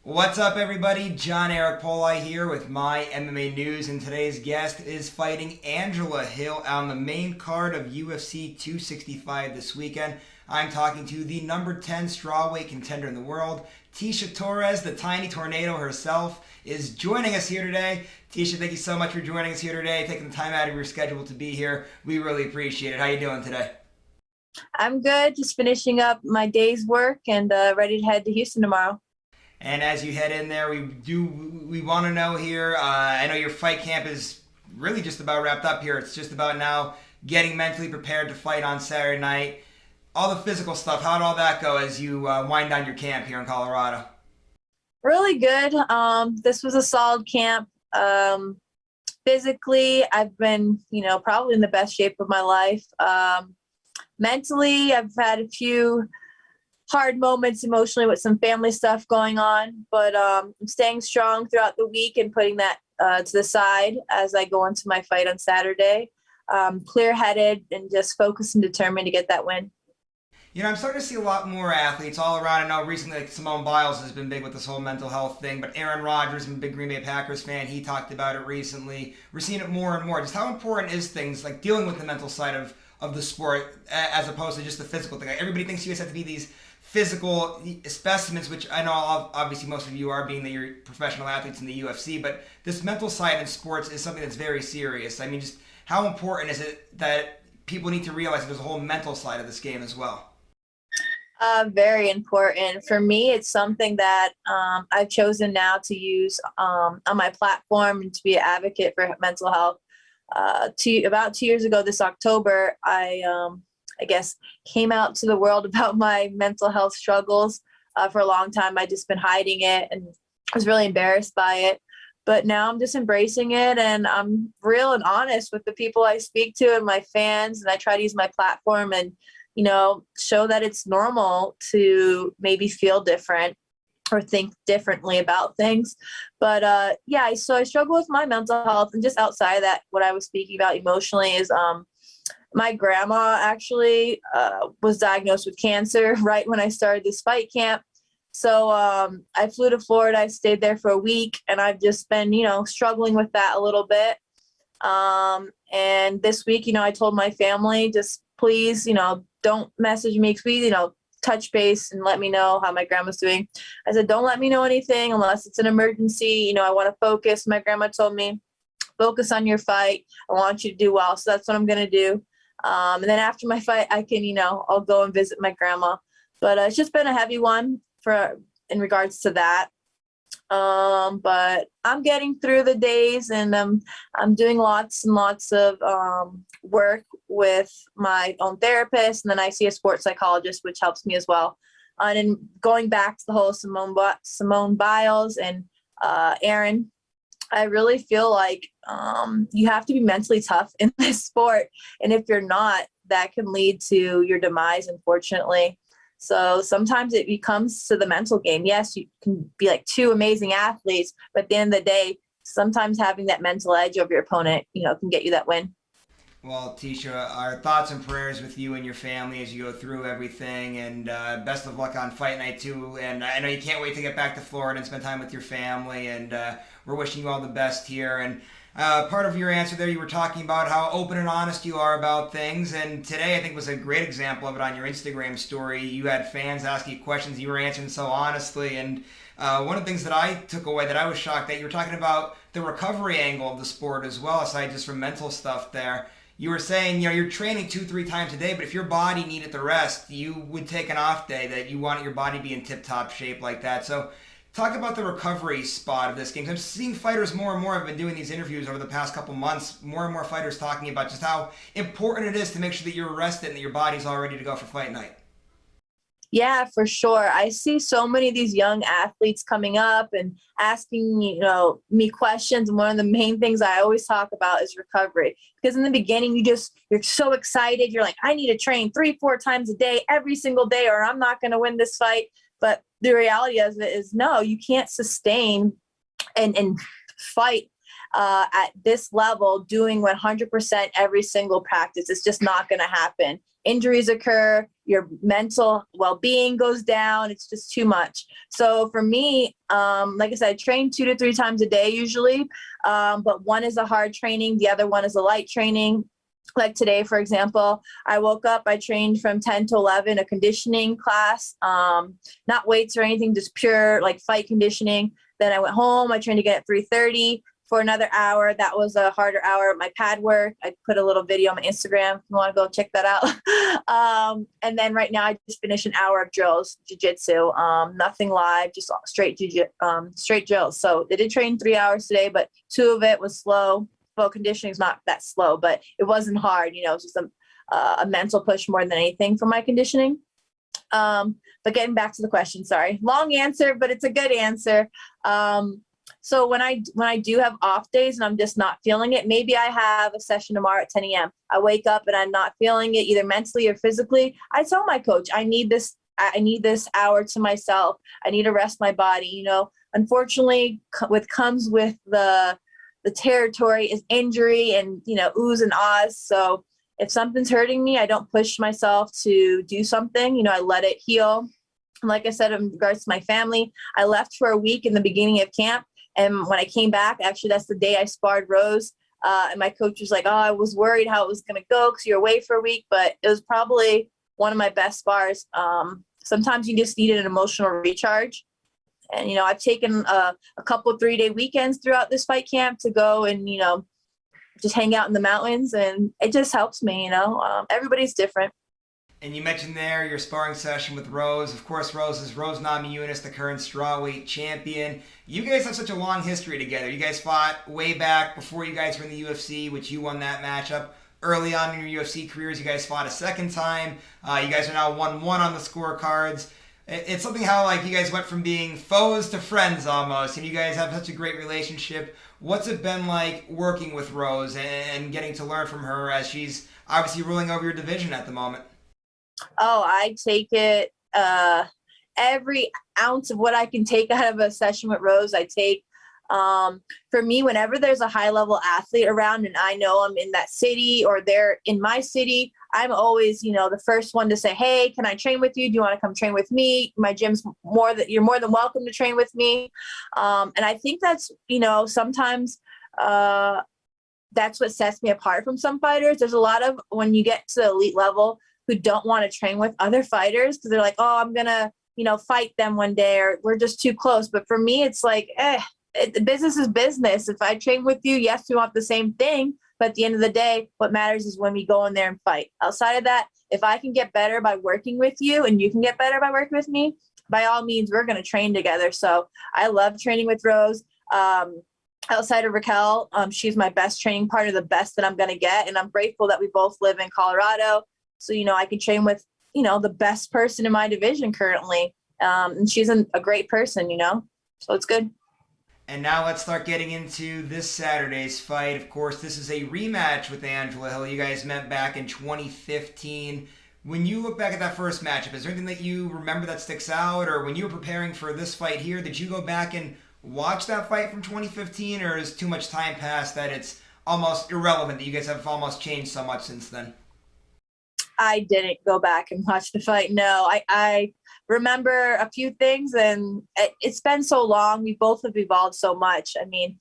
What's up, everybody? John Eric Poli here with My MMA News, and today's guest is fighting Angela Hill on the main card of UFC 265 this weekend. I'm talking to the number 10 strawweight contender in the world. Tecia Torres, the tiny tornado herself, is joining us here today. Tecia, thank you so much for joining us here today, taking the time out of your schedule to be here. We really appreciate it. How you doing today? I'm good. Just finishing up my day's work and ready to head to Houston tomorrow. And as you head in there, we want to know here. I know your fight camp is really just about wrapped up here. It's just about now getting mentally prepared to fight on Saturday night. All the physical stuff. How did all that go as you wind down your camp here in Colorado? Really good. This was a solid camp. Physically, I've been, probably in the best shape of my life. Mentally, I've had a few hard moments emotionally with some family stuff going on, but I'm staying strong throughout the week and putting that to the side as I go into my fight on Saturday. Clear-headed and just focused and determined to get that win. I'm starting to see a lot more athletes all around. I know recently, like Simone Biles has been big with this whole mental health thing, but Aaron Rodgers, I'm a big Green Bay Packers fan. He talked about it recently. We're seeing it more and more. Just how important is things like dealing with the mental side of the sport as opposed to just the physical thing? Like, everybody thinks you guys have to be these physical specimens, which I know obviously most of you are, being that you're professional athletes in the UFC, but this mental side in sports is something that's very serious. I mean, just how important is it that people need to realize that there's a whole mental side of this game as well? Very important. For me, it's something that I've chosen now to use on my platform and to be an advocate for mental health. About 2 years ago this October, I guess, came out to the world about my mental health struggles. For a long time, I'd just been hiding it and I was really embarrassed by it. But now I'm just embracing it, and I'm real and honest with the people I speak to and my fans, and I try to use my platform and show that it's normal to maybe feel different or think differently about things. But so I struggle with my mental health, and just outside of that, what I was speaking about emotionally is my grandma actually was diagnosed with cancer right when I started this fight camp. So I flew to Florida. I stayed there for a week, and I've just been, struggling with that a little bit. And this week, I told my family, just please, don't message me. Please, touch base and let me know how my grandma's doing. I said, don't let me know anything unless it's an emergency. I want to focus. My grandma told me, focus on your fight. I want you to do well. So that's what I'm going to do. And then after my fight, I can, I'll go and visit my grandma. But it's just been a heavy one in regards to that. But I'm getting through the days, and I'm doing lots and lots of work with my own therapist, and then I see a sports psychologist, which helps me as well. And then going back to the whole Simone Biles and Aaron, I really feel like you have to be mentally tough in this sport, and if you're not, that can lead to your demise, unfortunately. So sometimes it becomes to the mental game. Yes, you can be like two amazing athletes, but at the end of the day, sometimes having that mental edge over your opponent, can get you that win. Well, Tecia, our thoughts and prayers with you and your family as you go through everything, and best of luck on fight night too. And I know you can't wait to get back to Florida and spend time with your family, and we're wishing you all the best here. And part of your answer there, you were talking about how open and honest you are about things, and today I think was a great example of it on your Instagram story. You had fans asking you questions, you were answering so honestly, and one of the things that I took away that I was shocked that you were talking about the recovery angle of the sport as well, aside just from mental stuff there. You were saying, you're training 2-3 times a day, but if your body needed the rest, you would take an off day, that you want your body to be in tip-top shape like that. So talk about the recovery spot of this game. I'm seeing fighters more and more. I've been doing these interviews over the past couple months, more and more fighters talking about just how important it is to make sure that you're rested and that your body's all ready to go for fight night. Yeah, for sure. I see so many of these young athletes coming up and asking, me questions. And one of the main things I always talk about is recovery. Because in the beginning, you're so excited. You're like, I need to train 3-4 times a day, every single day, or I'm not going to win this fight. But the reality of it is, no, you can't sustain and fight at this level doing 100% every single practice. It's just not going to happen. injuries occur, your mental well-being goes down. It's just too much. So for me, like I said, I train 2 to 3 times a day usually, but one is a hard training, the other one is a light training. Like today, for example, I woke up, I trained from 10 to 11, a conditioning class, not weights or anything, just pure like fight conditioning. Then I went home, I trained again at 3:30 for another hour. That was a harder hour. My pad work, I put a little video on my Instagram if you want to go check that out. And then right now I just finished an hour of drills, jiu-jitsu, nothing live, just straight drills. So I did train 3 hours today, but 2 of it was slow. Well, conditioning is not that slow, but it wasn't hard. You know, it's just a mental push more than anything for my conditioning. But getting back to the question, sorry, long answer, but it's a good answer. So when I do have off days and I'm just not feeling it, maybe I have a session tomorrow at 10 a.m. I wake up and I'm not feeling it either mentally or physically. I tell my coach, I need this hour to myself. I need to rest my body. You know, unfortunately, comes with the territory is injury and, you know, oohs and ahs. So if something's hurting me, I don't push myself to do something. You know, I let it heal. And like I said, in regards to my family, I left for a week in the beginning of camp. And when I came back, actually, that's the day I sparred Rose. And my coach was like, oh, I was worried how it was going to go because you're away for a week. But it was probably one of my best spars. Sometimes you just need an emotional recharge. And, you know, I've taken a couple 3-day weekends throughout this fight camp to go and, you know, just hang out in the mountains. And it just helps me, you know. Everybody's different. And you mentioned there your sparring session with Rose. Of course, Rose is Rose Namajunas, the current strawweight champion. You guys have such a long history together. You guys fought way back before you guys were in the UFC, which you won that matchup. Early on in your UFC careers, you guys fought a second time. You guys are now 1-1 on the scorecards. It's something how like you guys went from being foes to friends almost, and you guys have such a great relationship. What's it been like working with Rose and getting to learn from her as she's obviously ruling over your division at the moment? Oh, I take it every ounce of what I can take out of a session with Rose. I take. For me, whenever there's a high level athlete around and I know I'm in that city or they're in my city, I'm always, you know, the first one to say, hey, can I train with you? Do you want to come train with me? My gym's you're more than welcome to train with me. And I think that's, you know, sometimes that's what sets me apart from some fighters. There's a lot of, when you get to the elite level, who don't want to train with other fighters because they're like, oh, I'm going to, you know, fight them one day or we're just too close. But for me, it's like, business is business. If I train with you, yes, we want the same thing. But at the end of the day, what matters is when we go in there and fight. Outside of that, if I can get better by working with you and you can get better by working with me, by all means, we're going to train together. So I love training with Rose. Outside of Raquel, she's my best training partner, the best that I'm going to get. And I'm grateful that we both live in Colorado. So, you know, I can train with, you know, the best person in my division currently. And she's a great person, you know, so it's good. And now let's start getting into this Saturday's fight. Of course, this is a rematch with Angela Hill. You guys met back in 2015. When you look back at that first matchup, is there anything that you remember that sticks out? Or when you were preparing for this fight here, did you go back and watch that fight from 2015? Or is too much time passed that it's almost irrelevant that you guys have almost changed so much since then? I didn't go back and watch the fight. No, I remember a few things and it's been so long. We both have evolved so much. I mean,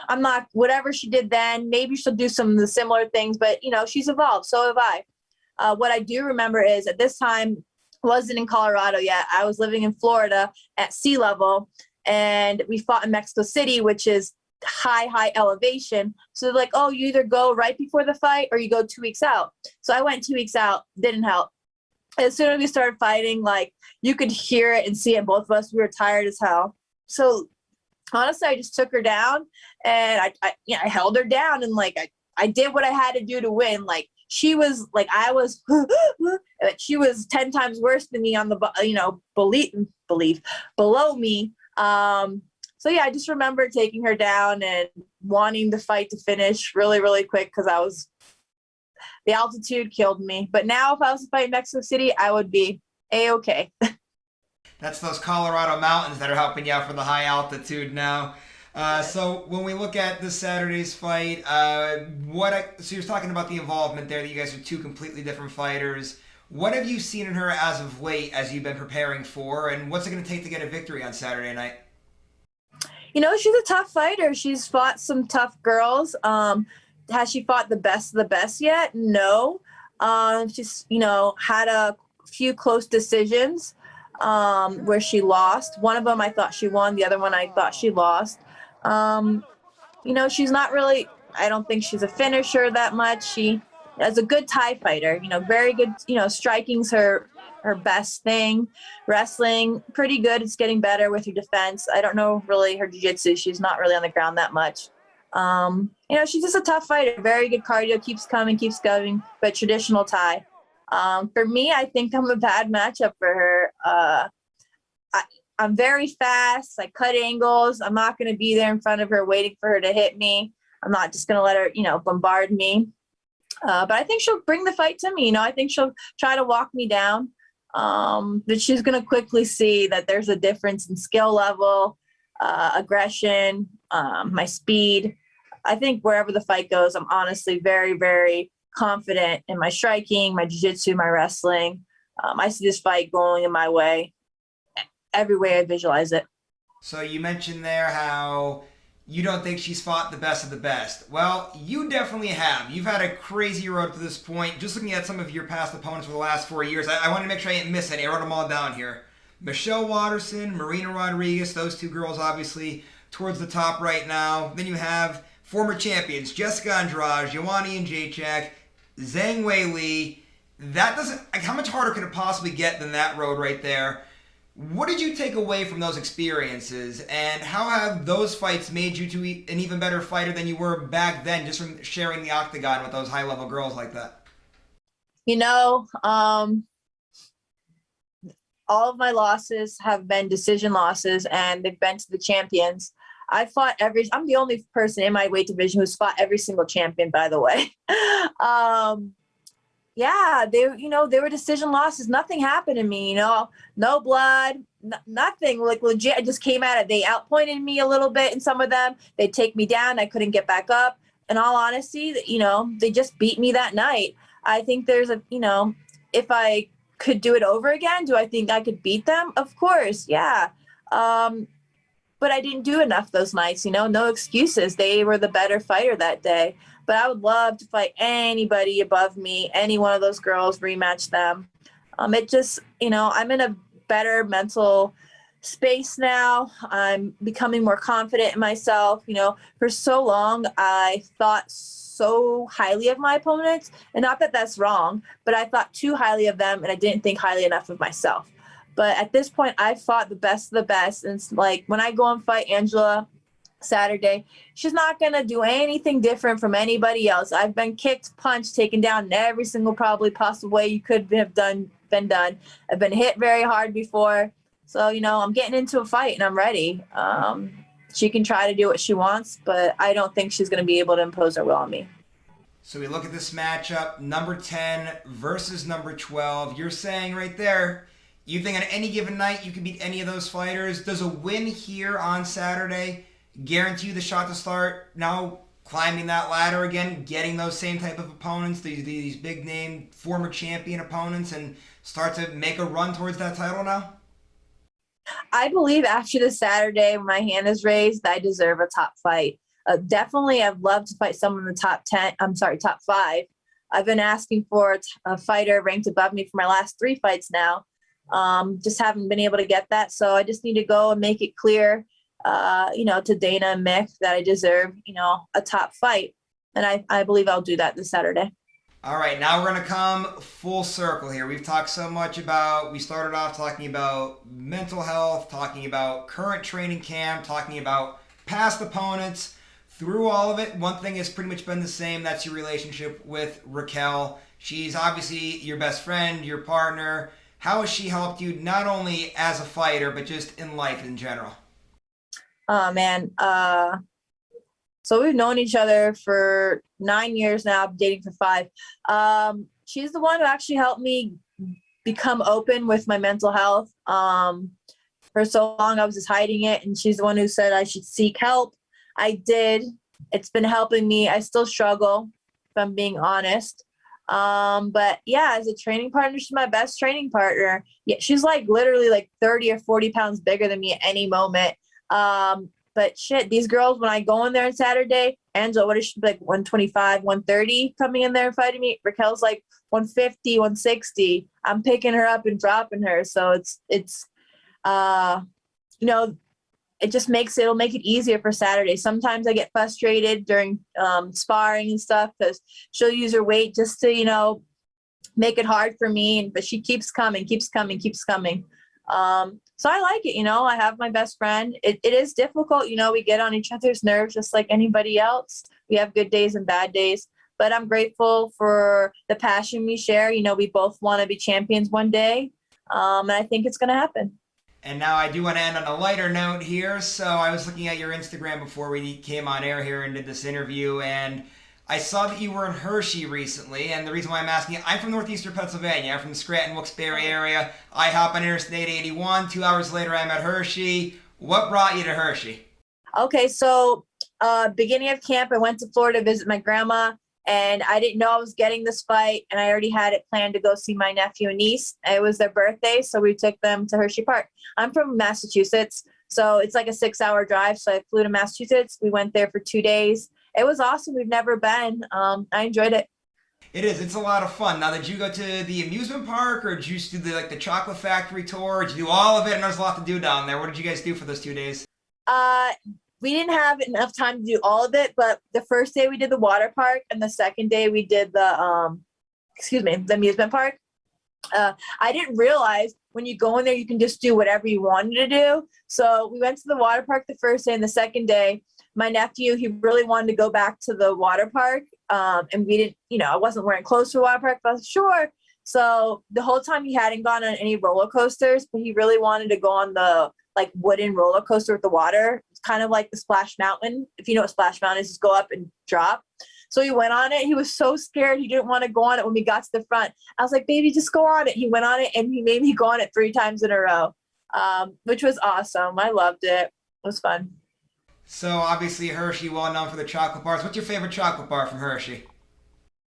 I'm not, whatever she did then, maybe she'll do some of the similar things, but you know, she's evolved. So have I. What I do remember is at this time, I wasn't in Colorado yet. I was living in Florida at sea level and we fought in Mexico City, which is high elevation. So they're like, oh, you either go right before the fight or you go 2 weeks out. So I went 2 weeks out, didn't help. As soon as we started fighting, like you could hear it and see it in both of us. We were tired as hell. So honestly, I just took her down and I held her down and like I did what I had to do to win. Like she was like, I was, she was 10 times worse than me on the, you know, below me. So yeah, I just remember taking her down and wanting the fight to finish really, really quick because the altitude killed me. But now if I was to fight in Mexico City, I would be A-okay. That's those Colorado mountains that are helping you out for the high altitude now. So when we look at this Saturday's fight, so you're talking about the involvement there that you guys are two completely different fighters. What have you seen in her as of late as you've been preparing for, and what's it going to take to get a victory on Saturday night? She's a tough fighter. She's fought some tough girls. Has she fought the best of the best yet? No. She's, had a few close decisions where she lost. One of them I thought she won. The other one I thought she lost. She's not really, I don't think she's a finisher that much. She is a good Thai fighter, very good, striking's her best thing. Wrestling, pretty good. It's getting better with her defense. I don't know really her jiu-jitsu. She's not really on the ground that much. She's just a tough fighter. Very good cardio, keeps coming, keeps going, but traditional Thai. For me, I think I'm a bad matchup for her. I'm very fast. I cut angles. I'm not going to be there in front of her waiting for her to hit me. I'm not just going to let her, bombard me. But I think she'll bring the fight to me. I think she'll try to walk me down. But she's going to quickly see that there's a difference in skill level, aggression, my speed. I think wherever the fight goes, I'm honestly very, very confident in my striking, my jiu-jitsu, my wrestling. I see this fight going in my way every way I visualize it. So you mentioned there how you don't think she's fought the best of the best. Well, you definitely have. You've had a crazy road to this point. Just looking at some of your past opponents for the last 4 years, I wanted to make sure I didn't miss any. I wrote them all down here. Michelle Watterson, Marina Rodriguez, those two girls obviously towards the top right now. Then you have former champions Jessica Andrade, Joanna Jacek, Zhang Wei Li. That doesn't. How much harder could it possibly get than that road right there? What did you take away from those experiences, and how have those fights made you to an even better fighter than you were back then, just from sharing the octagon with those high-level girls like that? All of my losses have been decision losses, and they've been to the champions. I'm the only person in my weight division who's fought every single champion, by the way. Yeah, they were decision losses. Nothing happened to me, no blood, nothing. Like legit, I just came at it. They outpointed me a little bit in some of them. They'd take me down. I couldn't get back up. In all honesty, they just beat me that night. I think there's if I could do it over again, do I think I could beat them? Of course, yeah. But I didn't do enough those nights, no excuses. They were the better fighter that day. But I would love to fight anybody above me, any one of those girls, rematch them. It just, I'm in a better mental space now. I'm becoming more confident in myself. For so long, I thought so highly of my opponents. And not that that's wrong, but I thought too highly of them, and I didn't think highly enough of myself. But at this point, I fought the best of the best. And it's like when I go and fight Angela Saturday, she's not going to do anything different from anybody else. I've been kicked, punched, taken down in every single probably possible way you could have been done. I've been hit very hard before. So, I'm getting into a fight and I'm ready. She can try to do what she wants, but I don't think she's going to be able to impose her will on me. So we look at this matchup, number 10 versus number 12. You're saying right there, you think on any given night you can beat any of those fighters. Does a win here on Saturday guarantee you the shot to start now climbing that ladder again, getting those same type of opponents, these big name former champion opponents, and start to make a run towards that title now? I believe after this Saturday, when my hand is raised, I deserve a top fight. Definitely, I'd love to fight someone in the top 5. I've been asking for a fighter ranked above me for my last 3 fights now. Just haven't been able to get that. So I just need to go and make it clear, to Dana and Mick that I deserve, a top fight. And I believe I'll do that this Saturday. All right, now we're going to come full circle here. We've talked so much we started off talking about mental health, talking about current training camp, talking about past opponents. Through all of it, one thing has pretty much been the same. That's your relationship with Raquel. She's obviously your best friend, your partner. How has she helped you not only as a fighter, but just in life in general? Oh, man. So we've known each other for 9 years now, dating for 5. She's the one who actually helped me become open with my mental health. For so long, I was just hiding it, and she's the one who said I should seek help. I did. It's been helping me. I still struggle, if I'm being honest. But yeah, as a training partner, she's my best training partner. Yeah, she's like literally like 30 or 40 pounds bigger than me at any moment. But shit, these girls, when I go in there on Saturday, Angela, what is she, like 125, 130 coming in there and fighting me? Raquel's like 150, 160. I'm picking her up and dropping her. So uh, you know, it'll make it easier for Saturday. Sometimes I get frustrated during sparring and stuff because she'll use her weight just to, make it hard for me. But she keeps coming, keeps coming, keeps coming. So I like it. I have my best friend. It is difficult. We get on each other's nerves just like anybody else. We have good days and bad days. But I'm grateful for the passion we share. We both want to be champions one day. And I think it's going to happen. And now I do want to end on a lighter note here. So I was looking at your Instagram before we came on air here and did this interview, and I saw that you were in Hershey recently. And the reason why I'm asking, I'm from northeastern Pennsylvania. I'm from the Scranton-Wilkes-Barre area. I hop on Interstate 81. 2 hours later, I'm at Hershey. What brought you to Hershey? Okay, so beginning of camp, I went to Florida to visit my grandma. And I didn't know I was getting this fight, and I already had it planned to go see my nephew and niece. It was their birthday, so we took them to Hershey Park. I'm from Massachusetts, so it's like a 6-hour drive. So I flew to Massachusetts. We went there for 2 days. It was awesome. We've never been. I enjoyed it. It is. It's a lot of fun. Now, did you go to the amusement park, or did you just do the chocolate factory tour? Did you do all of it? And there's a lot to do down there. What did you guys do for those 2 days? We didn't have enough time to do all of it, but the first day we did the water park, and the second day we did the amusement park. I didn't realize when you go in there, you can just do whatever you wanted to do. So we went to the water park the first day, and the second day, my nephew, he really wanted to go back to the water park. And we didn't, I wasn't wearing clothes for the water park, but I was sure. So the whole time he hadn't gone on any roller coasters, but he really wanted to go on the wooden roller coaster with the water. It's kind of like the Splash Mountain. If you know what Splash Mountain is, just go up and drop. So he went on it. He was so scared. He didn't want to go on it when we got to the front. I was like, baby, just go on it. He went on it, and he made me go on it 3 times in a row, which was awesome. I loved it. It was fun. So obviously Hershey, well known for the chocolate bars. What's your favorite chocolate bar from Hershey?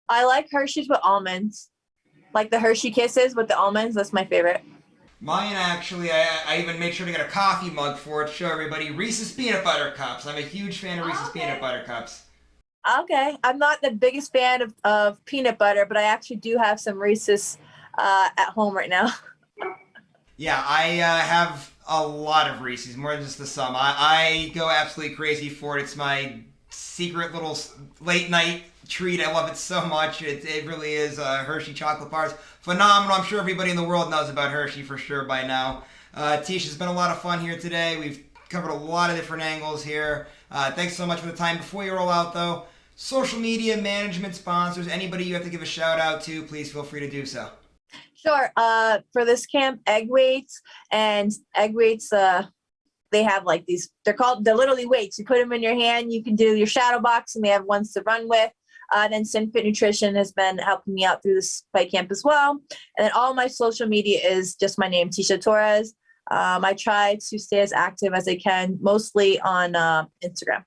I like Hershey's with almonds. Like the Hershey Kisses with the almonds. That's my favorite. Mine, actually, I even made sure to get a coffee mug for it to show everybody. Reese's Peanut Butter Cups. I'm a huge fan of Reese's Peanut Butter Cups. Okay. I'm not the biggest fan of peanut butter, but I actually do have some Reese's at home right now. Yeah, I have a lot of Reese's, more than just the some. I go absolutely crazy for it. It's my secret little late night treat. I love it so much. It really is. Hershey chocolate bars, phenomenal. I'm sure everybody in the world knows about Hershey for sure by now. Tecia, it's been a lot of fun here today. We've covered a lot of different angles here. Thanks so much for the time. Before you roll out, though, social media management sponsors, anybody you have to give a shout out to, please feel free to do so. Sure. For this camp, egg weights, they have like these, they're literally weights. You put them in your hand, you can do your shadow box, and they have ones to run with. Then SynFit Nutrition has been helping me out through this fight camp as well. And then all my social media is just my name, Tecia Torres. I try to stay as active as I can, mostly on Instagram.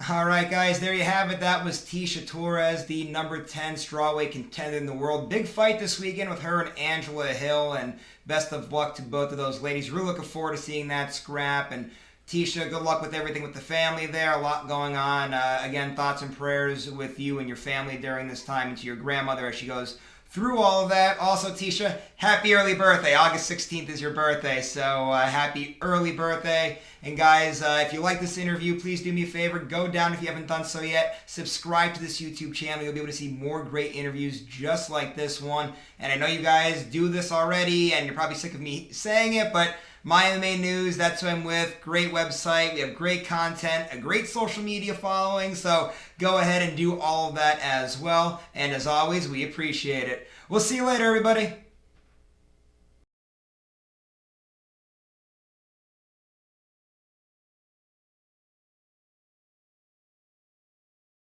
All right, guys, there you have it. That was Tecia Torres, the number 10 strawweight contender in the world. Big fight this weekend with her and Angela Hill, and best of luck to both of those ladies. Really looking forward to seeing that scrap. And Tecia, good luck with everything with the family there. A lot going on. Again, thoughts and prayers with you and your family during this time, and to your grandmother as she goes through all of that. Also, Tecia, happy early birthday. August 16th is your birthday, so happy early birthday. And guys, if you like this interview, please do me a favor. Go down if you haven't done so yet. Subscribe to this YouTube channel. You'll be able to see more great interviews just like this one. And I know you guys do this already, and you're probably sick of me saying it, but MyMMANews, that's who I'm with. Great website. We have great content, a great social media following. So go ahead and do all of that as well. And as always, we appreciate it. We'll see you later, everybody.